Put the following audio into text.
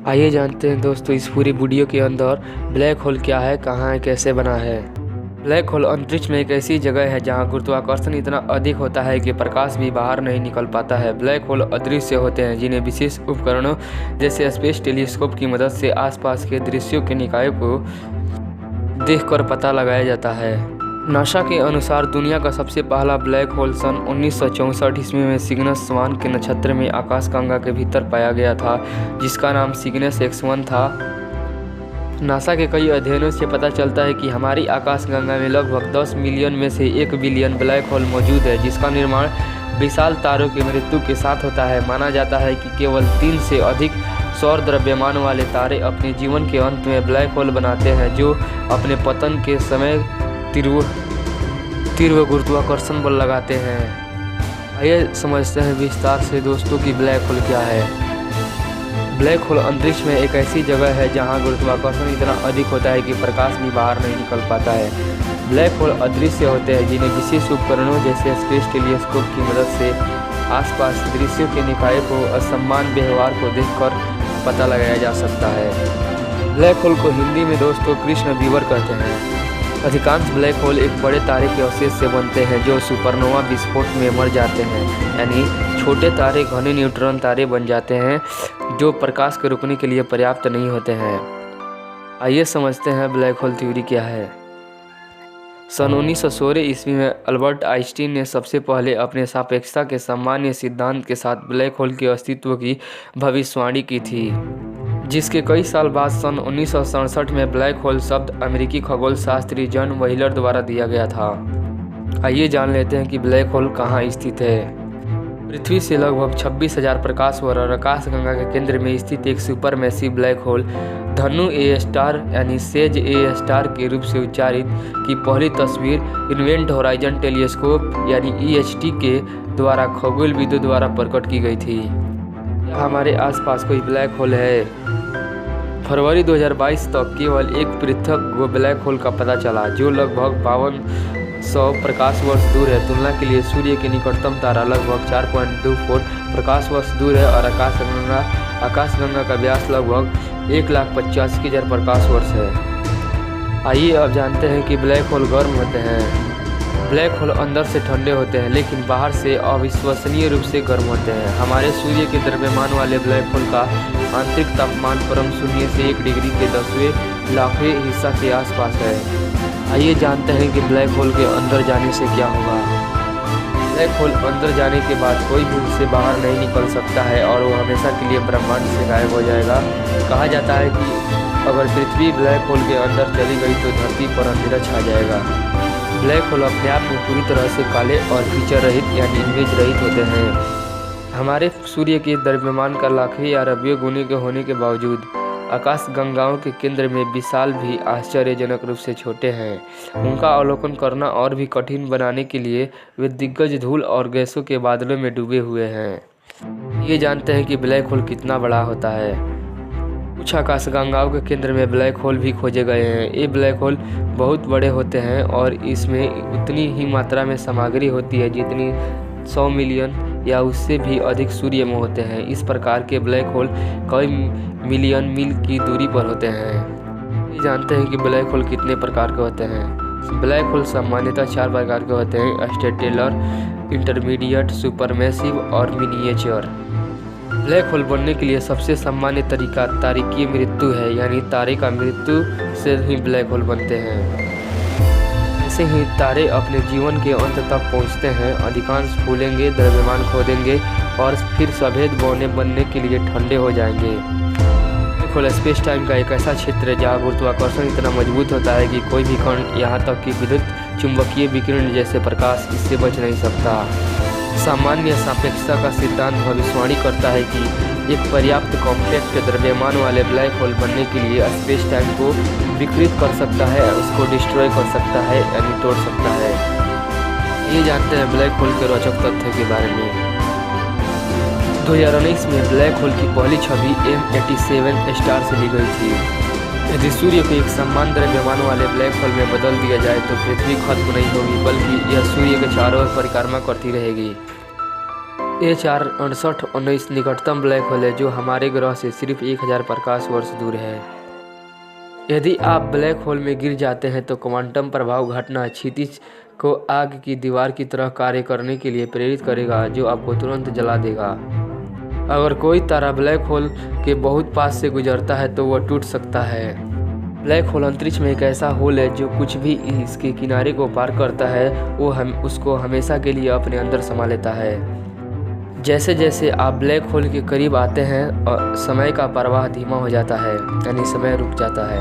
आइए जानते हैं दोस्तों इस पूरी वीडियो के अंदर ब्लैक होल क्या है, कहाँ है, कैसे बना है। ब्लैक होल अंतरिक्ष में एक ऐसी जगह है जहां गुरुत्वाकर्षण इतना अधिक होता है कि प्रकाश भी बाहर नहीं निकल पाता है। ब्लैक होल अदृश्य होते हैं जिन्हें विशेष उपकरणों जैसे स्पेस टेलीस्कोप की मदद से आसपास के दृश्यों के निकायों को देखकर पता लगाया जाता है। नासा के अनुसार दुनिया का सबसे पहला ब्लैक होल सन 1964 ईस्वी में सिग्नस 1 के नक्षत्र में आकाशगंगा के भीतर पाया गया था, जिसका नाम सिग्नस X1 था। नासा के कई अध्ययनों से पता चलता है कि हमारी आकाशगंगा में लगभग 10 मिलियन में से 1 बिलियन ब्लैक होल मौजूद है, जिसका निर्माण विशाल तारों की मृत्यु के साथ होता है। माना जाता है कि केवल 3 से अधिक सौर द्रव्यमान वाले तारे अपने जीवन के अंत में ब्लैक होल बनाते हैं, जो अपने पतन के समय तीव्र गुरुत्वाकर्षण बल लगाते हैं। आइए समझते हैं विस्तार से दोस्तों कि ब्लैक होल क्या है। ब्लैक होल अंतरिक्ष में एक ऐसी जगह है जहां गुरुत्वाकर्षण इतना अधिक होता है कि प्रकाश भी बाहर नहीं निकल पाता है। ब्लैक होल अदृश्य होते हैं जिन्हें विशेष उपकरणों जैसे स्पेस टेलीस्कोप की मदद से आसपास दृश्यों के निकायों को असमान व्यवहार को देखकर पता लगाया जा सकता है। ब्लैक होल को हिंदी में दोस्तों कृष्ण विवर कहते हैं। अधिकांश ब्लैक होल एक बड़े तारे के अवशेष से बनते हैं जो सुपरनोवा विस्फोट में मर जाते हैं, यानी छोटे तारे घने न्यूट्रॉन तारे बन जाते हैं जो प्रकाश के रुकने के लिए पर्याप्त नहीं होते हैं। आइए समझते हैं ब्लैक होल थ्योरी क्या है। सन 1916 ईस्वी में अल्बर्ट आइंस्टीन ने सबसे पहले अपने सापेक्षता के सामान्य सिद्धांत के साथ ब्लैक होल के अस्तित्व की भविष्यवाणी की थी, जिसके कई साल बाद सन 1967 में ब्लैक होल शब्द अमेरिकी खगोल शास्त्री जॉन व्हीलर द्वारा दिया गया था। आइए जान लेते हैं कि ब्लैक होल कहाँ स्थित है। पृथ्वी से लगभग 26,000 प्रकाश वर्ष आकाशगंगा के केंद्र में स्थित एक सुपरमैसिव ब्लैक होल धनु ए स्टार यानी सेज ए स्टार के रूप से उच्चारित की पहली तस्वीर इवेंट होराइजन टेलीस्कोप यानी EHT के द्वारा खगोलविदों द्वारा प्रकट की गई थी। हमारे आसपास कोई ब्लैक होल है। फरवरी 2022 तक केवल एक पृथक ब्लैक होल का पता चला जो लगभग 5200 प्रकाश वर्ष दूर है। तुलना के लिए सूर्य के निकटतम तारा लगभग 4.24 प्रकाश वर्ष दूर है और आकाशगंगा का व्यास लगभग 1,85,000 प्रकाश वर्ष है। आइए अब जानते हैं कि ब्लैक होल गर्म होते हैं। ब्लैक होल अंदर से ठंडे होते हैं लेकिन बाहर से अविश्वसनीय रूप से गर्म होते हैं। हमारे सूर्य के द्रव्यमान वाले ब्लैक होल का आंतरिक तापमान परम शून्य से 1 डिग्री के 10वें लाखवें हिस्सा के आसपास है। आइए जानते हैं कि ब्लैक होल के अंदर जाने से क्या होगा। ब्लैक होल अंदर जाने के बाद कोई भी उससे बाहर नहीं निकल सकता है और वो हमेशा के लिए ब्रह्मांड से गायब हो जाएगा। कहा जाता है कि अगर पृथ्वी ब्लैक होल के अंदर चली गई तो धरती पर अंधेरा छा जाएगा। ब्लैक होल अपने आप में पूरी तरह से काले और फीचर रहित यानी इमेज रहित होते हैं। हमारे सूर्य के द्रव्यमान का लाखों या अरबों गुने के होने के बावजूद आकाशगंगाओं के केंद्र में विशाल भी आश्चर्यजनक रूप से छोटे हैं। उनका अवलोकन करना और भी कठिन बनाने के लिए वे दिग्गज धूल और गैसों के बादलों में डूबे हुए हैं। ये जानते हैं कि ब्लैक होल कितना बड़ा होता है। कुछ आकाशगंगाओं के केंद्र में ब्लैक होल भी खोजे गए हैं। ये ब्लैक होल बहुत बड़े होते हैं और इसमें उतनी ही मात्रा में सामग्री होती है जितनी 100 मिलियन या उससे भी अधिक सूर्य में होते हैं। इस प्रकार के ब्लैक होल कई मिलियन मील की दूरी पर होते हैं। ये जानते हैं कि ब्लैक होल कितने प्रकार के होते हैं। ब्लैक होल सामान्यतः 4 प्रकार के होते हैं: स्टेलर, इंटरमीडिएट, सुपरमैसिव और मिनिएचर। ब्लैक होल बनने के लिए सबसे सामान्य तरीका तारकीय मृत्यु है, यानी तारे का मृत्यु से ही ब्लैक होल बनते हैं। ऐसे ही तारे अपने जीवन के अंत तक पहुंचते हैं, अधिकांश फूलेंगे, द्रव्यमान खो देंगे और फिर सफेद बौने बनने के लिए ठंडे हो जाएंगे। ब्लैक होल स्पेस टाइम का एक ऐसा क्षेत्र है जहाँ गुरुत्वाकर्षण इतना मजबूत होता है कि कोई भी कण, यहाँ तक कि विद्युत चुंबकीय विकिरण जैसे प्रकाश, इससे बच नहीं सकता। सामान्य सापेक्षता का सिद्धांत भविष्यवाणी करता है कि एक पर्याप्त कॉम्पैक्ट द्रव्यमान वाले ब्लैक होल बनने के लिए स्पेस टाइम को विकृत कर सकता है, उसको डिस्ट्रॉय कर सकता है यानी तोड़ सकता है। ये जानते हैं ब्लैक होल के रोचक तथ्यों के बारे में। 2019 में ब्लैक होल की पहली छवि M87 स्टार से ली गई थी। यदि सूर्य को एक समान द्रव्यमान वाले ब्लैक होल में बदल दिया जाए तो पृथ्वी खत्म नहीं होगी, बल्कि यह सूर्य के चारों ओर परिक्रमा करती रहेगी। HR6819 निकटतम ब्लैक होल है जो हमारे ग्रह से सिर्फ 1000 प्रकाश वर्ष दूर है। यदि आप ब्लैक होल में गिर जाते हैं तो क्वांटम प्रभाव घटना क्षितिज को आग की दीवार की तरह कार्य करने के लिए प्रेरित करेगा जो आपको तुरंत जला देगा। अगर कोई तारा ब्लैक होल के बहुत पास से गुजरता है तो वह टूट सकता है। ब्लैक होल अंतरिक्ष में एक ऐसा होल है जो कुछ भी इसके किनारे को पार करता है वो उसको हमेशा के लिए अपने अंदर समा लेता है। जैसे जैसे आप ब्लैक होल के करीब आते हैं और समय का प्रवाह धीमा हो जाता है, यानी समय रुक जाता है।